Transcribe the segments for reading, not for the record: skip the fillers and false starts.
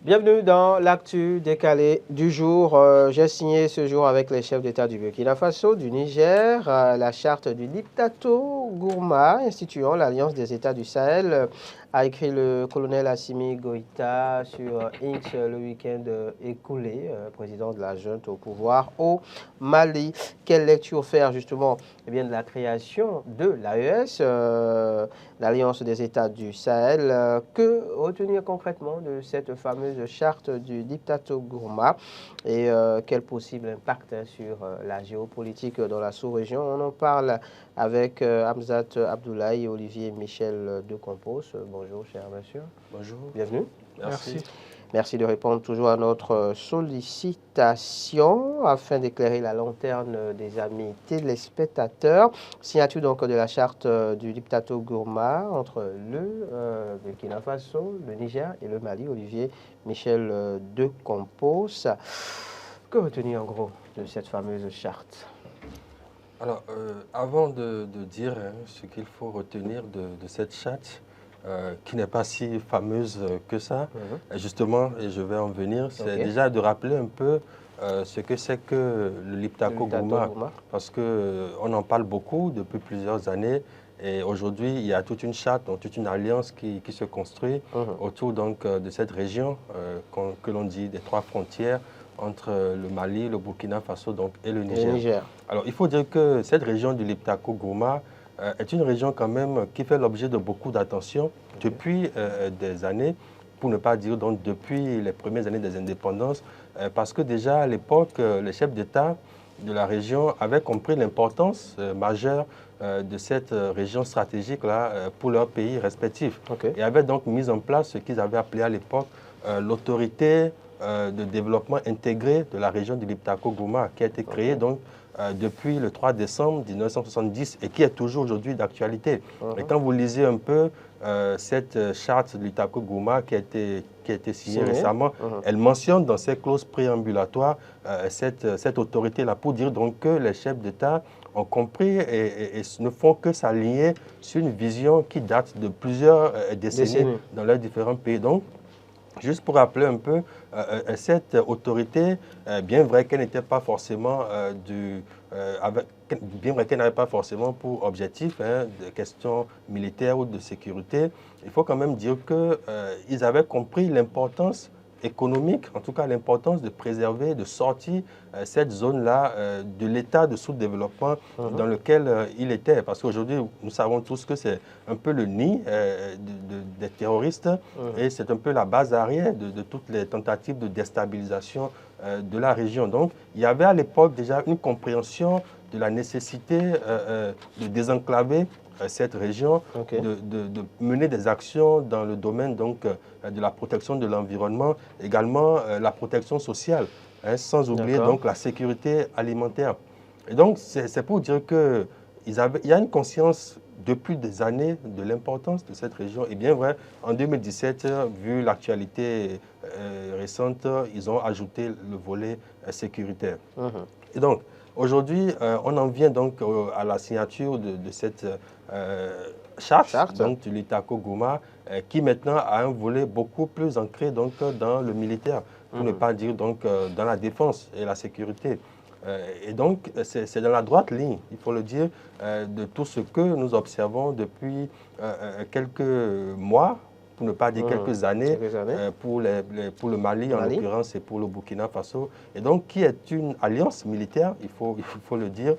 Bienvenue dans l'actu décalé du jour. J'ai signé ce jour avec les chefs d'État du Burkina Faso, du Niger, la charte du Liptako Gourma, instituant l'Alliance des États du Sahel, a écrit le colonel Assimi Goïta sur X le week-end écoulé, président de la junte au pouvoir au Mali. Quelle lecture faire justement de la création de l'AES, l'Alliance des États du Sahel? Que retenir concrètement de cette fameuse charte du Liptako Gourma et quel possible impact sur la géopolitique dans la sous-région? On en parle avec Hamzat Abdoulaye et Olivier Michel de Compos. Bonjour, cher monsieur. Bonjour. Bienvenue. Merci. Merci de répondre toujours à notre sollicitation afin d'éclairer la lanterne des amis téléspectateurs. Signature donc de la charte du Liptako Gourma entre le Burkina Faso, le Niger et le Mali. Olivier Michel de Compos. Que retenir en gros de cette fameuse charte? Alors, avant de dire ce qu'il faut retenir de cette charte, qui n'est pas si fameuse que ça, justement, et je vais en venir, c'est déjà de rappeler un peu ce que c'est que le Liptako Gourma, parce qu'on en parle beaucoup depuis plusieurs années, et aujourd'hui, il y a toute une charte, donc toute une alliance qui se construit autour donc, de cette région que l'on dit des trois frontières entre le Mali, le Burkina Faso donc, et le Niger. Alors, il faut dire que cette région du Liptako Gourma est une région quand même qui fait l'objet de beaucoup d'attention depuis des années, pour ne pas dire donc depuis les premières années des indépendances, parce que déjà à l'époque, les chefs d'État de la région avaient compris l'importance majeure de cette région stratégique-là pour leurs pays respectifs. Et avaient donc mis en place ce qu'ils avaient appelé à l'époque l'autorité de développement intégré de la région du Liptako Gourma, qui a été créée donc depuis le 3 décembre 1970 et qui est toujours aujourd'hui d'actualité. Et quand vous lisez un peu cette charte du Liptako Gourma qui a été signée récemment, elle mentionne dans ses clauses préambulatoires cette autorité-là pour dire donc que les chefs d'État ont compris et ne font que s'aligner sur une vision qui date de plusieurs décennies dans leurs différents pays. Donc, juste pour rappeler un peu, cette autorité, bien vrai qu'elle n'était pas forcément bien vrai qu'elle n'avait pas forcément pour objectif de questions militaires ou de sécurité, il faut quand même dire qu'ils avaient compris l'importance économique, en tout cas l'importance de préserver, de sortir cette zone-là de l'état de sous-développement dans lequel il était. Parce qu'aujourd'hui, nous savons tous que c'est un peu le nid des terroristes et c'est un peu la base arrière de toutes les tentatives de déstabilisation de la région. Donc, il y avait à l'époque déjà une compréhension de la nécessité de désenclaver cette région, de mener des actions dans le domaine donc, de la protection de l'environnement, également la protection sociale, sans oublier donc la sécurité alimentaire. Et donc, c'est pour dire qu'il y a une conscience depuis des années de l'importance de cette région. Et bien vrai, en 2017, vu l'actualité récente, ils ont ajouté le volet sécuritaire. Et donc, aujourd'hui, on en vient donc à la signature de cette charte donc, du Liptako Gourma, qui maintenant a un volet beaucoup plus ancré donc, dans le militaire, pour ne pas dire donc, dans la défense et la sécurité. Et donc, c'est dans la droite ligne, il faut le dire, de tout ce que nous observons depuis quelques mois, pour ne pas dire quelques années, pour le Mali en l'occurrence et pour le Burkina Faso. Et donc, qui est une alliance militaire, il faut le dire.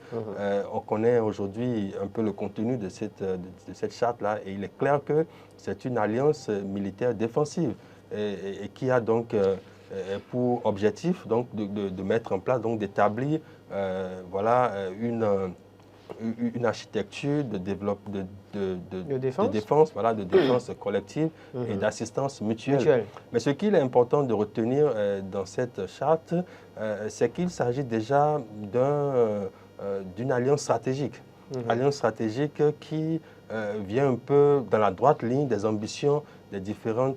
On connaît aujourd'hui un peu le contenu de cette charte-là et il est clair que c'est une alliance militaire défensive et qui a donc pour objectif donc, de mettre en place, donc d'établir voilà, une architecture de défense, voilà, de défense collective et d'assistance mutuelle. Mais ce qu'il est important de retenir dans cette charte, c'est qu'il s'agit déjà d'une alliance stratégique. Alliance stratégique qui vient un peu dans la droite ligne des ambitions des différents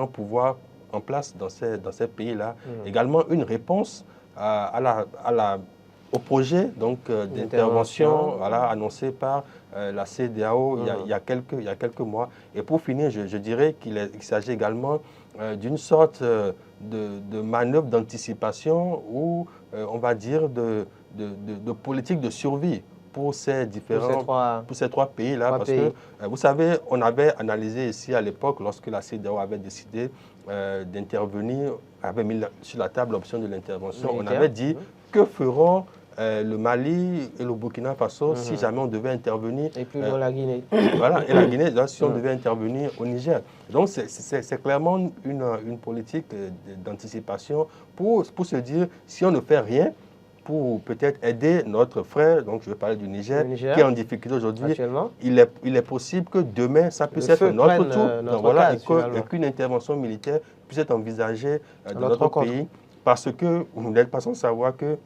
pouvoirs en place dans ces pays-là. Également une réponse au projet d'intervention voilà, annoncé par la CEDEAO il y a quelques mois. Et pour finir, je dirais qu'il s'agit également d'une sorte de manœuvre d'anticipation ou, on va dire, de politique de survie pour ces pour ces trois pays-là. Parce que, vous savez, on avait analysé ici à l'époque, lorsque la CEDEAO avait décidé d'intervenir, avait mis sur la table l'option de l'intervention, on avait dit que feront le Mali et le Burkina Faso si jamais on devait intervenir. Et plus la Guinée. Voilà, et la Guinée, si on devait intervenir au Niger. Donc c'est clairement une politique d'anticipation pour se dire, si on ne fait rien, pour peut-être aider notre frère, donc je vais parler du Niger, qui est en difficulté aujourd'hui, il est possible que demain, ça puisse être notre tour, donc voilà, et qu'une intervention militaire puisse être envisagée dans notre pays, parce que vous n'êtes pas sans savoir que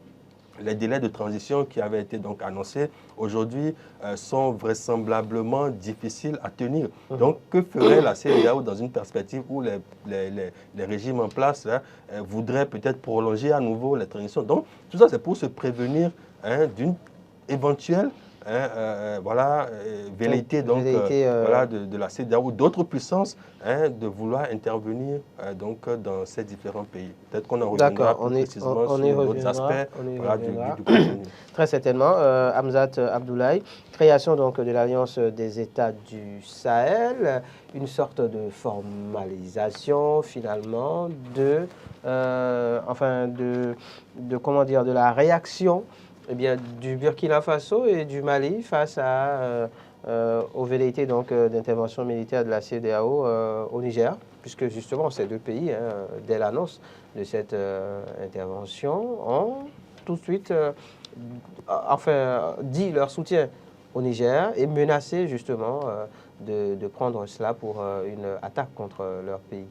les délais de transition qui avaient été donc annoncés aujourd'hui sont vraisemblablement difficiles à tenir. Donc, que ferait la CEDEAO dans une perspective où les régimes en place voudraient peut-être prolonger à nouveau les transitions? Donc, tout ça, c'est pour se prévenir d'une éventuelle velléité voilà, de la CEDEAO ou d'autres puissances de vouloir intervenir dans ces différents pays. Peut-être qu'on en reviendra plus précisément sur d'autres aspects du contenu. Très certainement. Hamzat Abdoulaye, création donc de l'Alliance des États du Sahel, une sorte de formalisation finalement comment dire, de la réaction du Burkina Faso et du Mali face aux velléités d'intervention militaire de la CEDEAO au Niger, puisque justement ces deux pays, dès l'annonce de cette intervention, ont tout de suite dit leur soutien au Niger et menacé justement de prendre cela pour une attaque contre leur pays.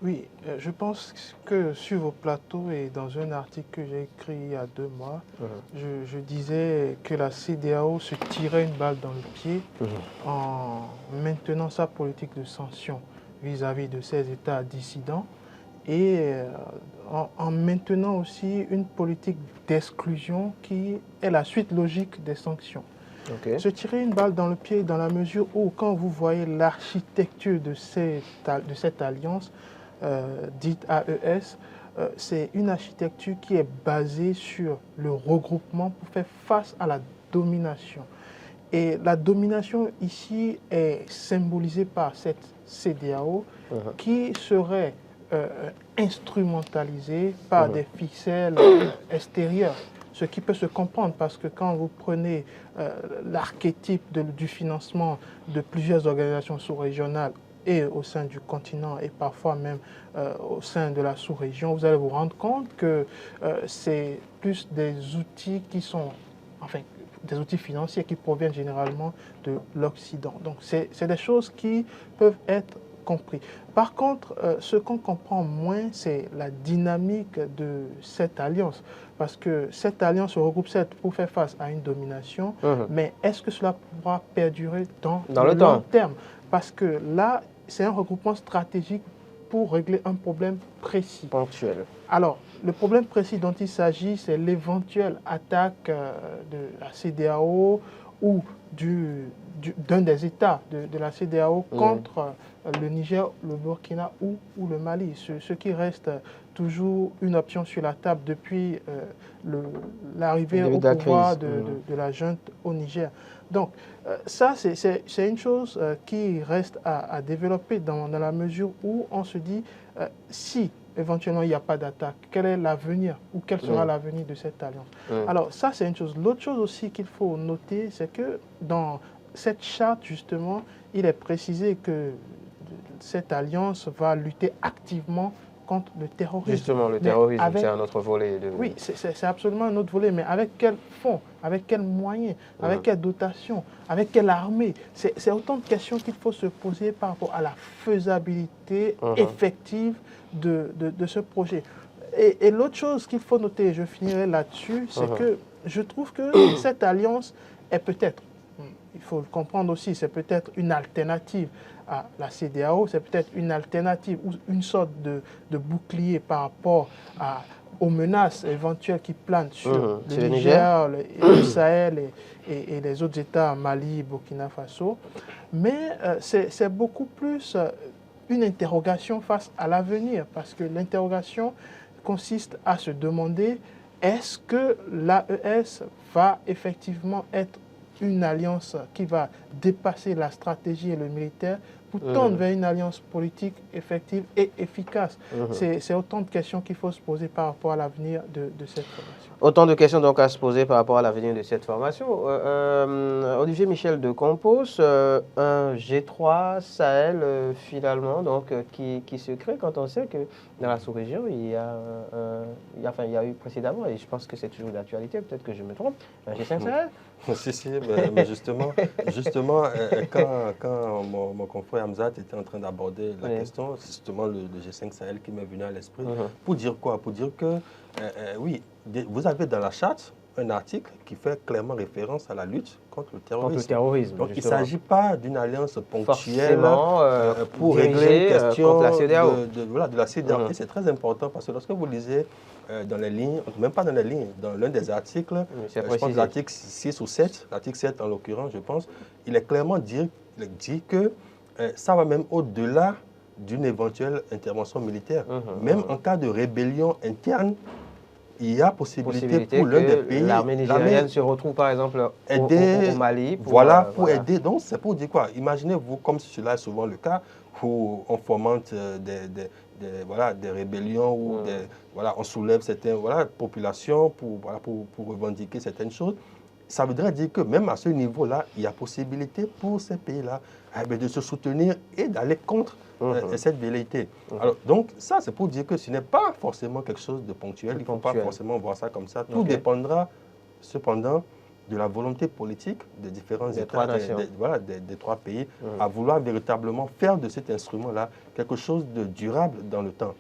Oui, je pense que sur vos plateaux et dans un article que j'ai écrit il y a 2 mois, je disais que la CEDEAO se tirait une balle dans le pied en maintenant sa politique de sanctions vis-à-vis de ces États dissidents et en maintenant aussi une politique d'exclusion qui est la suite logique des sanctions. Se tirer une balle dans le pied dans la mesure où, quand vous voyez l'architecture de cette alliance, dite AES, c'est une architecture qui est basée sur le regroupement pour faire face à la domination. Et la domination ici est symbolisée par cette CEDEAO qui serait instrumentalisée par des ficelles extérieures. Ce qui peut se comprendre parce que quand vous prenez l'archétype du financement de plusieurs organisations sous-régionales et au sein du continent et parfois même au sein de la sous-région, vous allez vous rendre compte que c'est plus des outils qui sont, des outils financiers qui proviennent généralement de l'Occident. Donc c'est des choses qui peuvent être compris. Par contre, ce qu'on comprend moins, c'est la dynamique de cette alliance. Parce que cette alliance regroupe certes pour faire face à une domination, mais est-ce que cela pourra perdurer dans le long terme? Parce que là, c'est un regroupement stratégique pour régler un problème précis. Ponctuel. Alors, le problème précis dont il s'agit, c'est l'éventuelle attaque de la CEDEAO ou d'un des États de la CEDEAO contre le Niger, le Burkina ou le Mali. Ce qui reste toujours une option sur la table depuis l'arrivée au pouvoir de la junte au Niger. Donc, ça, c'est une chose qui reste à développer dans la mesure où on se dit, si éventuellement il n'y a pas d'attaque, quel est l'avenir ou quel sera l'avenir de cette alliance? Alors, ça, c'est une chose. L'autre chose aussi qu'il faut noter, c'est que dans cette charte, justement, il est précisé que cette alliance va lutter activement contre le terrorisme. Justement, le terrorisme, c'est un autre volet. Oui, c'est absolument un autre volet, mais avec quel fonds, avec quels moyens, avec quelle dotation, avec quelle armée? C'est autant de questions qu'il faut se poser par rapport à la faisabilité effective de ce projet. Et l'autre chose qu'il faut noter, et je finirai là-dessus, c'est que je trouve que cette alliance est peut-être, il faut le comprendre aussi, c'est peut-être une alternative à la CEDEAO, c'est peut-être une alternative ou une sorte de bouclier par rapport aux menaces éventuelles qui planent sur le Niger, le Sahel et les autres États, Mali, Burkina Faso. Mais c'est beaucoup plus une interrogation face à l'avenir, parce que l'interrogation consiste à se demander est-ce que l'AES va effectivement être une alliance qui va dépasser la stratégie et le militaire pour tendre vers une alliance politique effective et efficace. C'est autant de questions qu'il faut se poser par rapport à l'avenir de cette formation. Autant de questions donc à se poser par rapport à l'avenir de cette formation. Olivier Michel de Compos, un G3 Sahel finalement donc, qui se crée quand on sait que dans la sous-région il y a eu précédemment, et je pense que c'est toujours d'actualité, peut-être que je me trompe, un G5 Sahel. Si, mais justement quand mon confrère Hamzat était en train d'aborder la question, c'est justement le G5 Sahel qui m'est venu à l'esprit. Pour dire quoi? Pour dire que, oui, vous avez dans la charte un article qui fait clairement référence à la lutte contre le terrorisme. Donc, il ne s'agit pas d'une alliance ponctuelle pour régler une question de la CEDEAO. De la CEDEAO. Et c'est très important parce que lorsque vous lisez dans les lignes, même pas dans les lignes, dans l'un des articles, je pense l'article 6 ou 7, l'article 7 en l'occurrence, je pense, il est clairement dit que ça va même au-delà d'une éventuelle intervention militaire. Même en cas de rébellion interne, il y a possibilité pour l'un des pays. L'armée nigérienne se retrouve par exemple au Mali. Pour aider. Donc c'est pour dire quoi? Imaginez-vous, comme cela est souvent le cas, où on fomente des rébellions, où on soulève certaines populations pour revendiquer certaines choses. Ça voudrait dire que même à ce niveau-là, il y a possibilité pour ces pays-là de se soutenir et d'aller contre cette velléité. Alors, donc, ça, c'est pour dire que ce n'est pas forcément quelque chose de ponctuel. Il ne faut pas forcément voir ça comme ça. Tout dépendra, cependant, de la volonté politique des différents États, des trois pays, à vouloir véritablement faire de cet instrument-là quelque chose de durable dans le temps.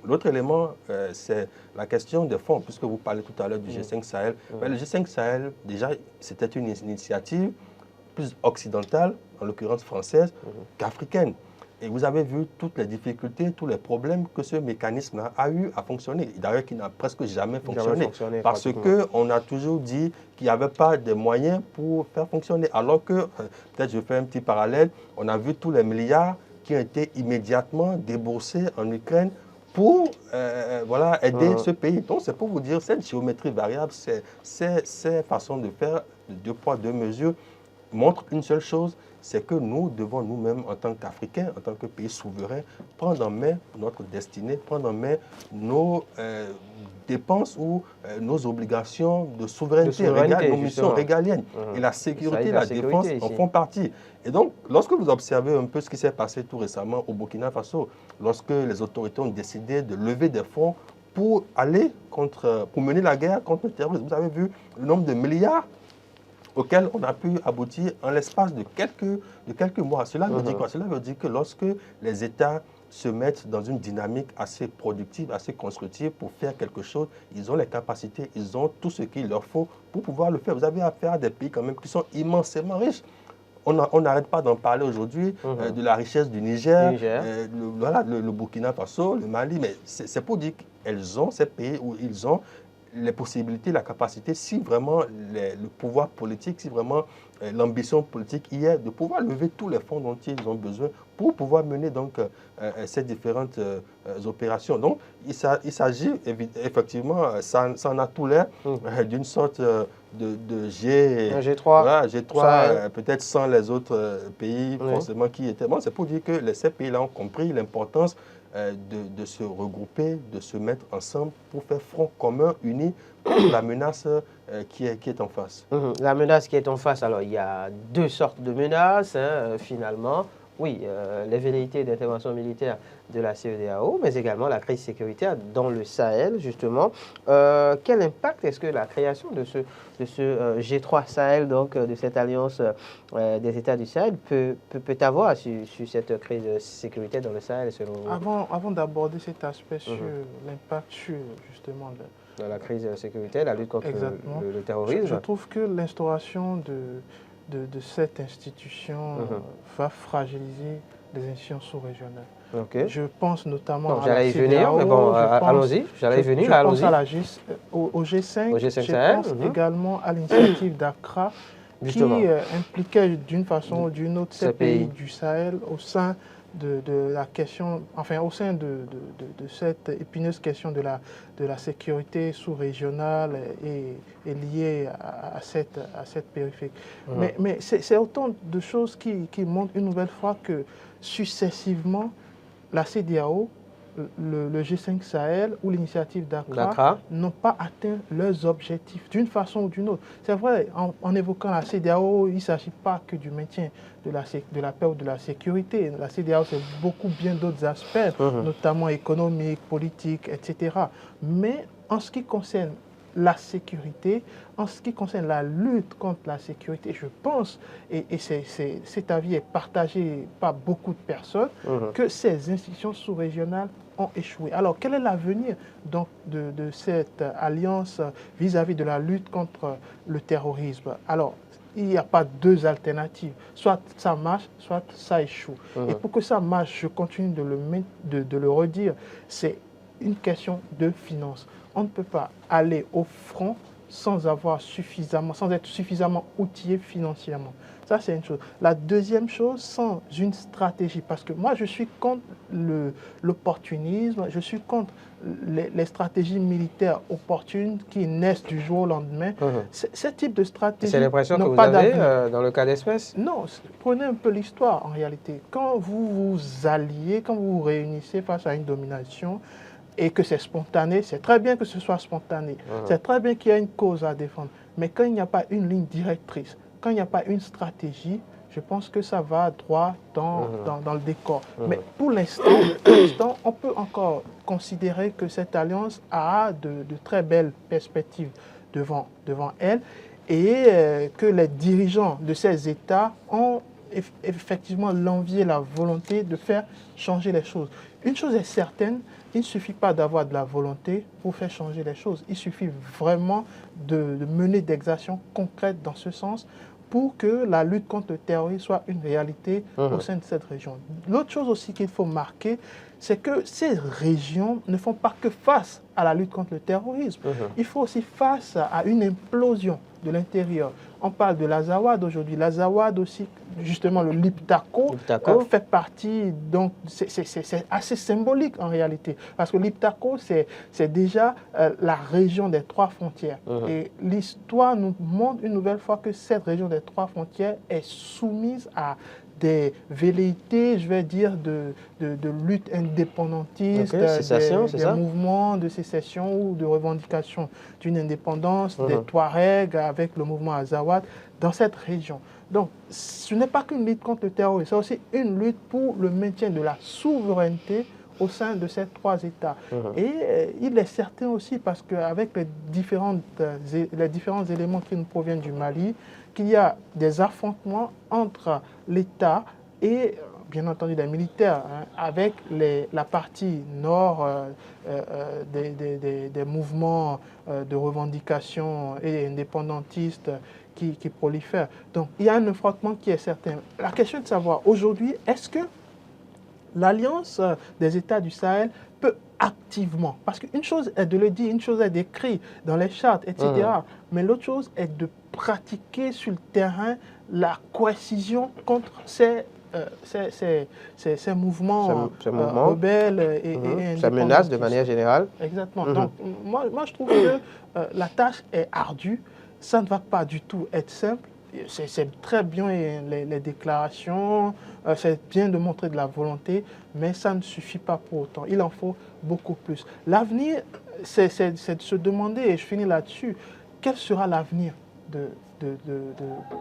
L'autre élément, c'est la question des fonds, puisque vous parlez tout à l'heure du G5 Sahel. Le G5 Sahel, déjà, c'était une initiative plus occidentale, en l'occurrence française, qu'africaine. Et vous avez vu toutes les difficultés, tous les problèmes que ce mécanisme a eu à fonctionner. D'ailleurs, qui n'a presque jamais fonctionné. Parce qu'on a toujours dit qu'il n'y avait pas de moyens pour faire fonctionner. Alors que, peut-être je fais un petit parallèle, on a vu tous les milliards qui ont été immédiatement déboursés en Ukraine pour aider ce pays. Donc, c'est pour vous dire, cette géométrie variable, ces façons de faire, deux poids, deux mesures, montrent une seule chose, c'est que nous devons nous-mêmes, en tant qu'Africains, en tant que pays souverain, prendre en main notre destinée, prendre en main nos dépenses ou nos obligations de souveraineté nos missions régaliennes. Et la sécurité, la défense en font partie. Et donc, lorsque vous observez un peu ce qui s'est passé tout récemment au Burkina Faso, lorsque les autorités ont décidé de lever des fonds pour mener la guerre contre le terrorisme, vous avez vu le nombre de milliards auquel on a pu aboutir en l'espace de quelques mois. Cela veut dire quoi? Cela veut dire que lorsque les États se mettent dans une dynamique assez productive, assez constructive pour faire quelque chose, ils ont les capacités, ils ont tout ce qu'il leur faut pour pouvoir le faire. Vous avez affaire à des pays quand même qui sont immensément riches. On n'arrête pas d'en parler aujourd'hui, de la richesse du Niger, le Burkina Faso, le Mali, mais c'est pour dire qu'elles ont, ces pays où ils ont les possibilités, la capacité, si vraiment le pouvoir politique, si vraiment l'ambition politique y est, de pouvoir lever tous les fonds dont ils ont besoin pour pouvoir mener donc ces différentes opérations. Donc, il s'agit effectivement, ça en a tout l'air, d'une sorte de G3, peut-être sans les autres pays forcément qui étaient. Bon, c'est pour dire que ces pays-là ont compris l'importance de se regrouper, de se mettre ensemble pour faire front commun, uni, contre la menace qui est en face. La menace qui est en face, alors il y a deux sortes de menaces finalement. Oui, les velléités d'intervention militaire de la CEDEAO, mais également la crise sécuritaire dans le Sahel, justement. Quel impact est-ce que la création de ce G3 Sahel, donc de cette alliance des États du Sahel, peut avoir sur cette crise sécuritaire dans le Sahel, selon vous? Avant d'aborder cet aspect sur l'impact sur, justement, la crise sécuritaire, la lutte contre le terrorisme. Je trouve que l'instauration de cette institution va fragiliser les institutions sous-régionales. Je pense notamment à la CEDEAO. Allons-y, j'allais y venir. Je pense au G5, je pense également à l'initiative d'Accra qui impliquait d'une façon ou d'une autre ces pays du Sahel au sein de la question, enfin au sein de cette épineuse question de la sécurité sous-régionale et liée à cette périphérie. Mais c'est autant de choses qui montrent une nouvelle fois que successivement, la CEDEAO, le G5 Sahel ou l'initiative d'Accra n'ont pas atteint leurs objectifs d'une façon ou d'une autre. C'est vrai, en évoquant la CEDEAO, il ne s'agit pas que du maintien de la paix ou de la sécurité. La CEDEAO, c'est beaucoup bien d'autres aspects, notamment économiques, politiques, etc. Mais en ce qui concerne la sécurité, en ce qui concerne la lutte contre la sécurité, je pense, et cet avis est partagé par beaucoup de personnes, que ces institutions sous-régionales ont échoué. Alors, quel est l'avenir donc de cette alliance vis-à-vis de la lutte contre le terrorisme? Alors, il n'y a pas deux alternatives. Soit ça marche, soit ça échoue. Et pour que ça marche, je continue de le redire, c'est une question de finances. On ne peut pas aller au front sans être suffisamment outillé financièrement. Ça, c'est une chose. La deuxième chose, sans une stratégie, parce que moi, je suis contre l'opportunisme, je suis contre les stratégies militaires opportunes qui naissent du jour au lendemain. Ce type de stratégie. C'est l'impression que vous avez dans le cas d'espèce? Non, prenez un peu l'histoire en réalité. Quand vous vous alliez, quand vous vous réunissez face à une domination, et que c'est spontané, c'est très bien que ce soit spontané. C'est très bien qu'il y ait une cause à défendre. Mais quand il n'y a pas une ligne directrice, quand il n'y a pas une stratégie, je pense que ça va droit dans le décor. Mais pour l'instant, on peut encore considérer que cette alliance a de très belles perspectives devant elle et que les dirigeants de ces États ont effectivement l'envie et la volonté de faire changer les choses. Une chose est certaine, il ne suffit pas d'avoir de la volonté pour faire changer les choses. Il suffit vraiment de mener des actions concrètes dans ce sens pour que la lutte contre le terrorisme soit une réalité au sein de cette région. L'autre chose aussi qu'il faut marquer, c'est que ces régions ne font pas que face à la lutte contre le terrorisme. Il faut aussi face à une implosion de l'intérieur. On parle de l'Azawad aujourd'hui. L'Azawad aussi, justement, le Liptako fait partie, donc c'est assez symbolique en réalité. Parce que Liptako, c'est déjà la région des trois frontières. Et l'histoire nous montre une nouvelle fois que cette région des trois frontières est soumise à des velléités, je vais dire, de lutte indépendantiste, des mouvements de sécession ou de revendication d'une indépendance, des Touaregs avec le mouvement Azawad dans cette région. Donc, ce n'est pas qu'une lutte contre le terrorisme, c'est aussi une lutte pour le maintien de la souveraineté au sein de ces trois États. Et il est certain aussi, parce qu'avec les différents éléments qui nous proviennent du Mali, qu'il y a des affrontements entre l'État et, bien entendu, les militaires, avec la partie nord des mouvements de revendication et indépendantistes qui prolifèrent. Donc, il y a un affrontement qui est certain. La question est de savoir, aujourd'hui, est-ce que l'Alliance des États du Sahel peut activement, parce qu'une chose est de le dire, une chose est d'écrire dans les chartes, etc., mais l'autre chose est de pratiquer sur le terrain la coercition contre ces mouvements rebelles et ça menace de manière générale. Exactement. Donc, moi, je trouve que la tâche est ardue. Ça ne va pas du tout être simple. C'est très bien les déclarations, c'est bien de montrer de la volonté, mais ça ne suffit pas pour autant. Il en faut beaucoup plus. L'avenir, c'est de se demander, et je finis là-dessus, quel sera l'avenir de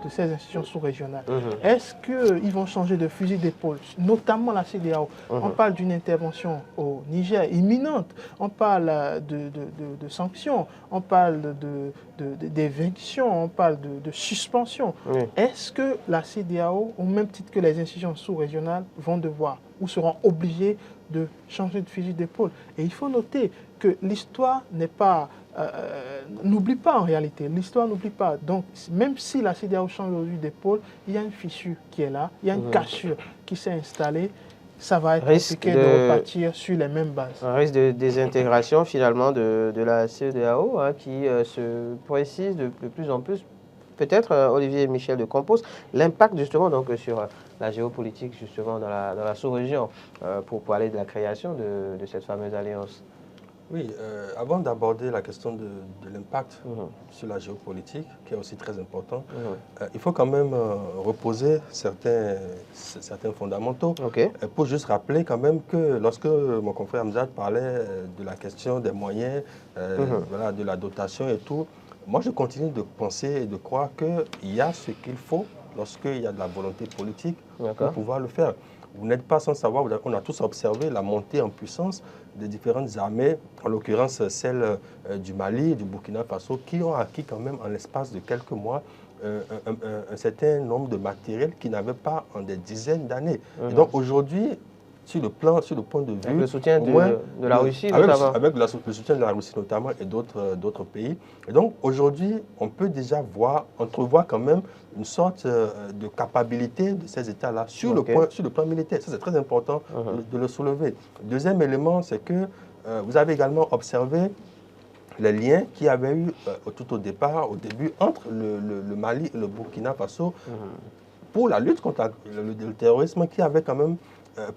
ces institutions sous-régionales. Est-ce qu'ils vont changer de fusil d'épaule, notamment la CEDEAO? On parle d'une intervention au Niger imminente, on parle de sanctions, on parle d'éviction, on parle de suspension. Est-ce que la CEDEAO, au même titre que les institutions sous-régionales, vont devoir ou seront obligées de changer de fusil d'épaule? Et il faut noter que l'histoire n'est pas... n'oublie pas en réalité, l'histoire n'oublie pas. Donc, même si la CEDEAO change aujourd'hui d'épaule, il y a une fissure qui est là, il y a une cassure qui s'est installée. Ça va être compliqué de repartir sur les mêmes bases. Un risque de désintégration finalement de la CEDEAO qui se précise de plus en plus. Peut-être, Olivier Michel de Compos, l'impact justement donc, sur la géopolitique justement dans la sous-région pour parler de la création de cette fameuse alliance? Oui, avant d'aborder la question de l'impact sur la géopolitique, qui est aussi très important, il faut quand même reposer certains fondamentaux pour juste rappeler quand même que lorsque mon confrère Hamzat parlait de la question des moyens, voilà, de la dotation et tout, moi je continue de penser et de croire qu'il y a ce qu'il faut lorsqu'il y a de la volonté politique pour pouvoir le faire. Vous n'êtes pas sans savoir, on a tous observé la montée en puissance des différentes armées, en l'occurrence celle du Mali et du Burkina Faso, qui ont acquis quand même en l'espace de quelques mois un certain nombre de matériels qu'ils n'avaient pas en des dizaines d'années. Et donc aujourd'hui, sur le point de vue... Avec le soutien de la Russie notamment. Avec le soutien de la Russie notamment et d'autres pays. Et donc aujourd'hui, on peut déjà entrevoir quand même une sorte de capacité de ces États-là sur le plan militaire. Ça, c'est très important de le soulever. Deuxième élément, c'est que vous avez également observé les liens qu'il y avait eu tout au début, entre le Mali et le Burkina Faso pour la lutte contre le terrorisme, qui avait quand même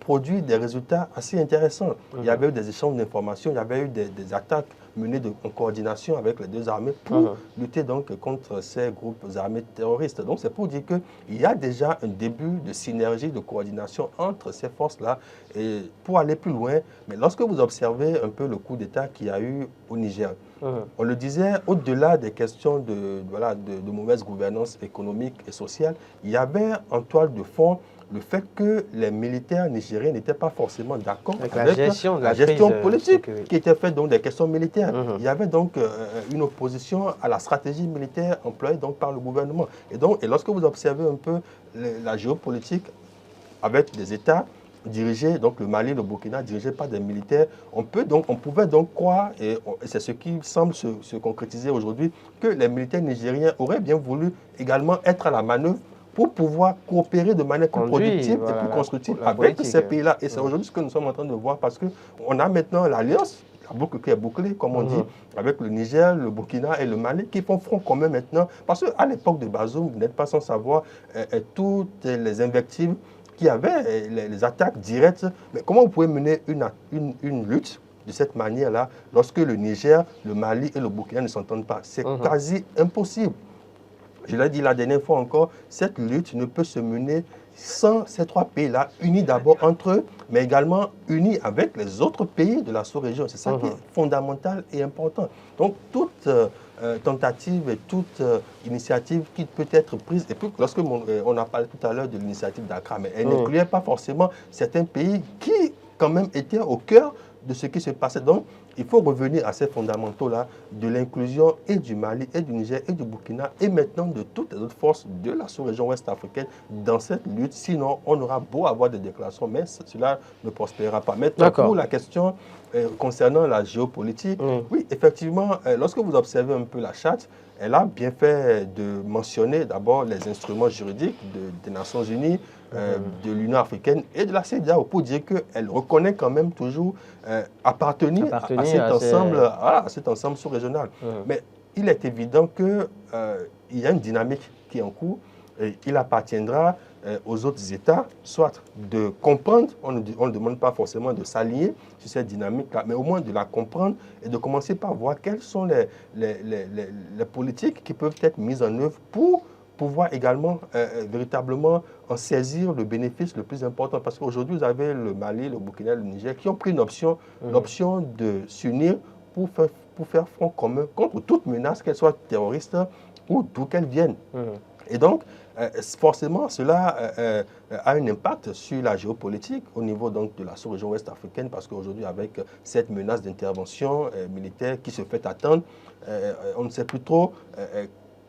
produit des résultats assez intéressants. Il y avait eu des échanges d'informations, il y avait eu des attaques menées en coordination avec les deux armées pour lutter donc contre ces groupes armés terroristes. Donc c'est pour dire qu'il y a déjà un début de synergie, de coordination entre ces forces-là. Et pour aller plus loin, mais lorsque vous observez un peu le coup d'État qu'il y a eu au Niger, on le disait, au-delà des questions de mauvaise gouvernance économique et sociale, il y avait en toile de fond le fait que les militaires nigériens n'étaient pas forcément d'accord avec la gestion politique qui était faite donc des questions militaires. Il y avait donc une opposition à la stratégie militaire employée donc par le gouvernement. Et lorsque vous observez un peu la géopolitique avec des États dirigés, donc le Mali, le Burkina, dirigés par des militaires, on pouvait donc croire, et c'est ce qui semble se concrétiser aujourd'hui, que les militaires nigériens auraient bien voulu également être à la manœuvre pour pouvoir coopérer de manière plus productive et plus constructive avec ces pays-là. Et c'est aujourd'hui ce que nous sommes en train de voir, parce qu'on a maintenant l'alliance, la boucle qui est bouclée, comme on dit, avec le Niger, le Burkina et le Mali, qui font front commun maintenant. Parce qu'à l'époque de Bazoum, vous n'êtes pas sans savoir toutes les invectives qu'il y avait, les attaques directes. Mais comment vous pouvez mener une lutte de cette manière-là lorsque le Niger, le Mali et le Burkina ne s'entendent pas? C'est quasi impossible. Je l'ai dit la dernière fois encore, cette lutte ne peut se mener sans ces trois pays-là, unis d'abord entre eux, mais également unis avec les autres pays de la sous-région. C'est ça qui est fondamental et important. Donc, toute tentative et toute initiative qui peut être prise, et puis lorsque on a parlé tout à l'heure de l'initiative d'Accra, mais elle n'incluait pas forcément certains pays qui, quand même, étaient au cœur de ce qui se passait. Donc, il faut revenir à ces fondamentaux-là de l'inclusion et du Mali, et du Niger, et du Burkina, et maintenant de toutes les autres forces de la sous-région ouest africaine dans cette lutte. Sinon, on aura beau avoir des déclarations, mais cela ne prospérera pas. Maintenant, pour la question concernant la géopolitique, oui, effectivement, lorsque vous observez un peu la charte, elle a bien fait de mentionner d'abord les instruments juridiques des Nations Unies, de l'Union africaine et de la CEDEAO, pour dire qu'elle reconnaît quand même toujours appartenir à cet ensemble sous-régional. Mais il est évident qu'il y a une dynamique qui est en cours, et il appartiendra aux autres États, soit de comprendre, on ne demande pas forcément de s'aligner sur cette dynamique-là, mais au moins de la comprendre et de commencer par voir quelles sont les politiques qui peuvent être mises en œuvre pour pouvoir également véritablement en saisir le bénéfice le plus important. Parce qu'aujourd'hui, vous avez le Mali, le Burkina, le Niger qui ont pris l'option de s'unir pour faire front commun contre toute menace, qu'elle soit terroriste ou d'où qu'elle vienne. Et donc, forcément, cela a un impact sur la géopolitique au niveau donc, de la sous-région ouest africaine, parce qu'aujourd'hui, avec cette menace d'intervention militaire qui se fait attendre, on ne sait plus trop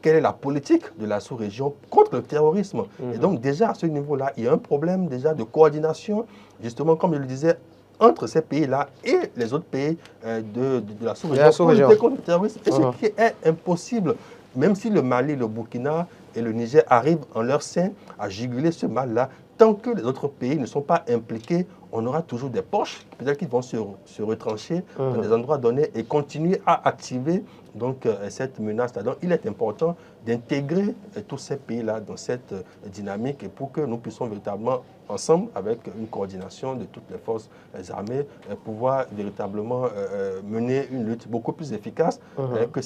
quelle est la politique de la sous-région contre le terrorisme. Et donc, déjà, à ce niveau-là, il y a un problème déjà de coordination, justement, comme je le disais, entre ces pays-là et les autres pays de la sous-région pour lutter contre le terrorisme. Et ce qui est impossible, même si le Mali, le Burkina et le Niger arrivent en leur sein à juguler ce mal-là, tant que les autres pays ne sont pas impliqués, on aura toujours des poches, peut-être qu'ils vont se retrancher dans des endroits donnés et continuer à activer donc, cette menace-là. Donc, il est important d'intégrer tous ces pays-là dans cette dynamique et pour que nous puissions véritablement, ensemble, avec une coordination de toutes les forces armées, pouvoir véritablement mener une lutte beaucoup plus efficace que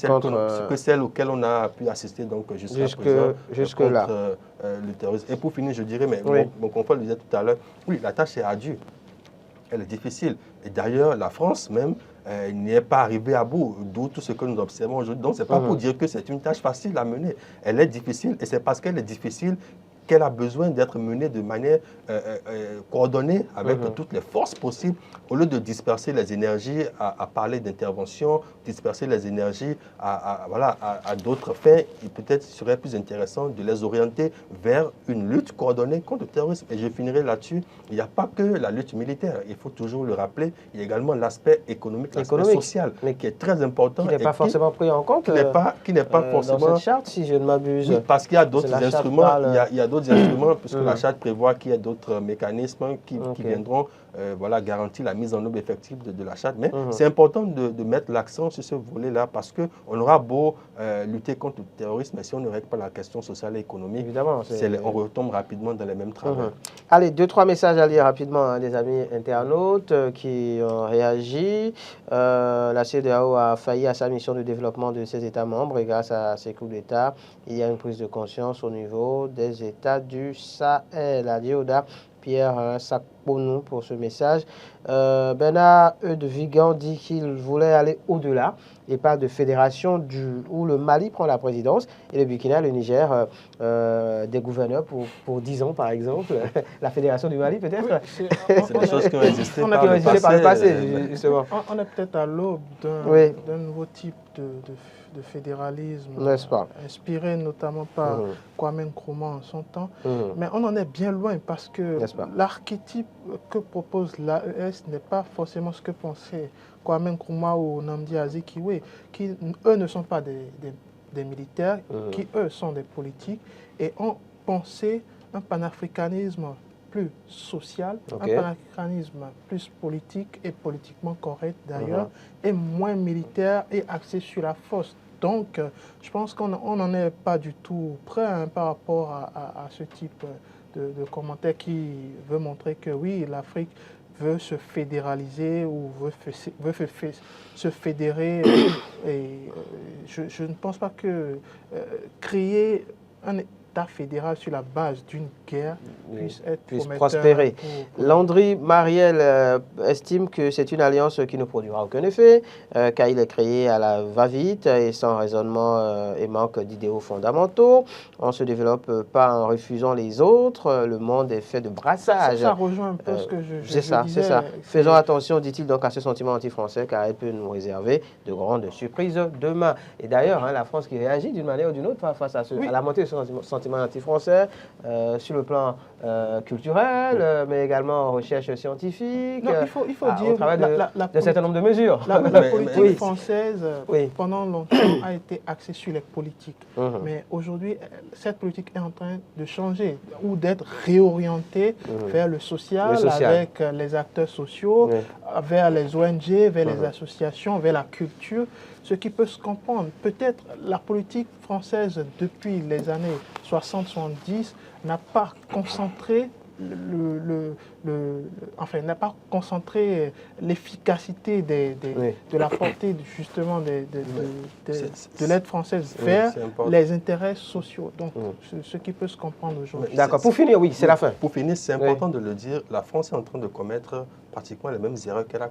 celle auquel on a pu assister jusqu'à présent contre le terrorisme. Et pour finir, je dirais, mais mon confrère le disait tout à l'heure, oui, la tâche est ardue, elle est difficile. Et d'ailleurs, la France même n'y est pas arrivée à bout, d'où tout ce que nous observons aujourd'hui. Donc, ce n'est pas pour dire que c'est une tâche facile à mener. Elle est difficile et c'est parce qu'elle est difficile qu'elle a besoin d'être menée de manière coordonnée avec toutes les forces possibles, au lieu de disperser les énergies à parler d'intervention, disperser les énergies à d'autres faits. Et peut-être il serait plus intéressant de les orienter vers une lutte coordonnée contre le terrorisme. Et je finirai là-dessus. Il n'y a pas que la lutte militaire, il faut toujours le rappeler. Il y a également l'aspect économique, l'aspect social, mais qui est très important. Qui n'est pas forcément pris en compte qui n'est pas forcément dans cette charte, si je ne m'abuse. Oui, parce qu'il y a d'autres instruments. Il y a d'autres instruments, puisque la charte prévoit qu'il y a d'autres mécanismes qui viendront garantir la mise en œuvre effective de la charte. Mais c'est important de mettre l'accent sur ce volet-là, parce qu'on aura beau lutter contre le terrorisme, mais si on ne règle pas la question sociale et économique, évidemment, on retombe rapidement dans les mêmes travaux. Allez, 2-3 messages à lire rapidement, des amis internautes qui ont réagi. La CEDEAO a failli à sa mission de développement de ses États membres et grâce à ces coups d'État, il y a une prise de conscience au niveau des États du Sahel. Adioda Pierre Sakponou pour ce message. Bernard de Vigan dit qu'il voulait aller au-delà et parle de fédération où le Mali prend la présidence et le Burkina, le Niger, des gouverneurs pour 10 ans par exemple. La fédération du Mali peut-être. C'est des choses qui ont existé par le passé. Justement. On est peut-être à l'aube d'un nouveau type de fédéralisme, n'est-ce pas, inspiré notamment par Kwame Nkrumah en son temps. Mais on en est bien loin parce que l'archétype que propose l'AES n'est pas forcément ce que pensait Kwame Nkrumah ou Nnamdi Azikiwe, qui eux ne sont pas des militaires, qui eux sont des politiques et ont pensé un panafricanisme plus social, un panafricanisme plus politique et politiquement correct d'ailleurs, et moins militaire et axé sur la force. Donc, je pense qu'on n'en est pas du tout prêt par rapport à ce type de commentaire qui veut montrer que oui, l'Afrique veut se fédéraliser ou veut se fédérer. Et je ne pense pas que créer un État fédéral sur la base d'une guerre puisse prospérer. Landry Mariel estime que c'est une alliance qui ne produira aucun effet, car il est créé à la va-vite et sans raisonnement et manque d'idéaux fondamentaux. On ne se développe pas en refusant les autres. Le monde est fait de brassage. Ça rejoint un peu ce que je disais. C'est ça. Faisons attention, dit-il, donc à ce sentiment anti-français, car elle peut nous réserver de grandes surprises demain. Et d'ailleurs, la France qui réagit d'une manière ou d'une autre face à la montée de ce sentiment anti-français sur le plan culturel, mais également en recherche scientifique, non, il faut dire au travers d'un certain nombre de mesures. La politique française, pendant longtemps, a été axée sur les politiques. Mais aujourd'hui, cette politique est en train de changer ou d'être réorientée vers le social, avec les acteurs sociaux, vers les ONG, vers les associations, vers la culture. Ce qui peut se comprendre. Peut-être la politique française depuis les années 60-70 n'a pas concentré n'a pas concentré l'efficacité de la portée justement de l'aide française vers les intérêts sociaux. Donc, ce qui peut se comprendre aujourd'hui. D'accord. Pour finir, oui, c'est la fin. Pour finir, c'est important de le dire, la France est en train de commettre pratiquement les mêmes erreurs qu'elle a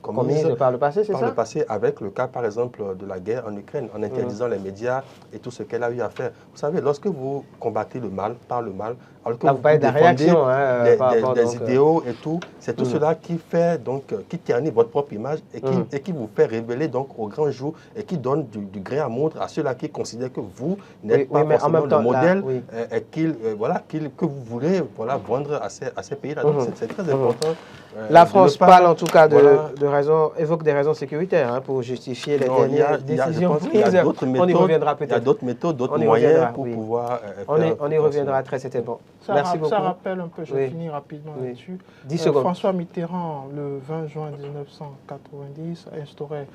commises par le passé, c'est ça? Par le passé, avec le cas, par exemple, de la guerre en Ukraine, en interdisant les médias et tout ce qu'elle a eu à faire. Vous savez, lorsque vous combattez le mal, par le mal, alors que vous défendez des idéaux et tout, c'est tout cela qui fait, qui ternit votre propre image et qui vous fait révéler donc au grand jour et qui donne du grain à moudre à ceux-là qui considèrent que vous n'êtes pas forcément le modèle que vous voulez vendre à ces pays-là. Donc c'est très important. La France parle en tout cas évoque des raisons sécuritaires pour justifier les dernières décisions prises. On y reviendra peut-être. Il y a d'autres méthodes, d'autres moyens pour pouvoir on y reviendra très certainement. Merci beaucoup. Ça rappelle un peu, je Oui. finis rapidement Oui. là-dessus. 10 secondes. François Mitterrand, le 20 juin 1990, a instauré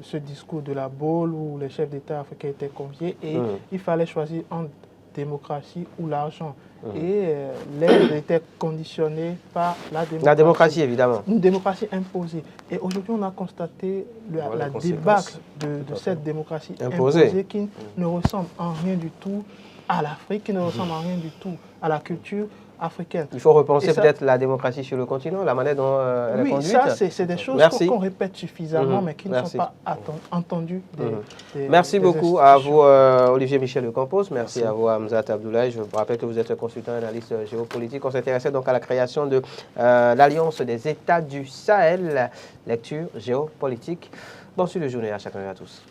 ce discours de la Baule où les chefs d'État africains étaient conviés et il fallait choisir entre démocratie ou l'argent. Et l'aide était conditionnée par la démocratie. La démocratie, évidemment. Une démocratie imposée. Et aujourd'hui, on a constaté la débâcle de cette démocratie imposée qui ne ressemble en rien du tout à l'Afrique, qui ne ressemble en rien du tout à la culture africaine. Il faut repenser peut-être la démocratie sur le continent, la manière dont elle est conduite. Oui, ça, c'est des choses qu'on répète suffisamment, mais qui ne sont pas entendues. Merci beaucoup à vous, Olivier Michel de Campos. Merci à vous, Hamzat Abdoulaye. Je vous rappelle que vous êtes consultant analyste géopolitique. On s'intéressait donc à la création de l'Alliance des États du Sahel, lecture géopolitique. Bon suite de journée à chacun et à tous.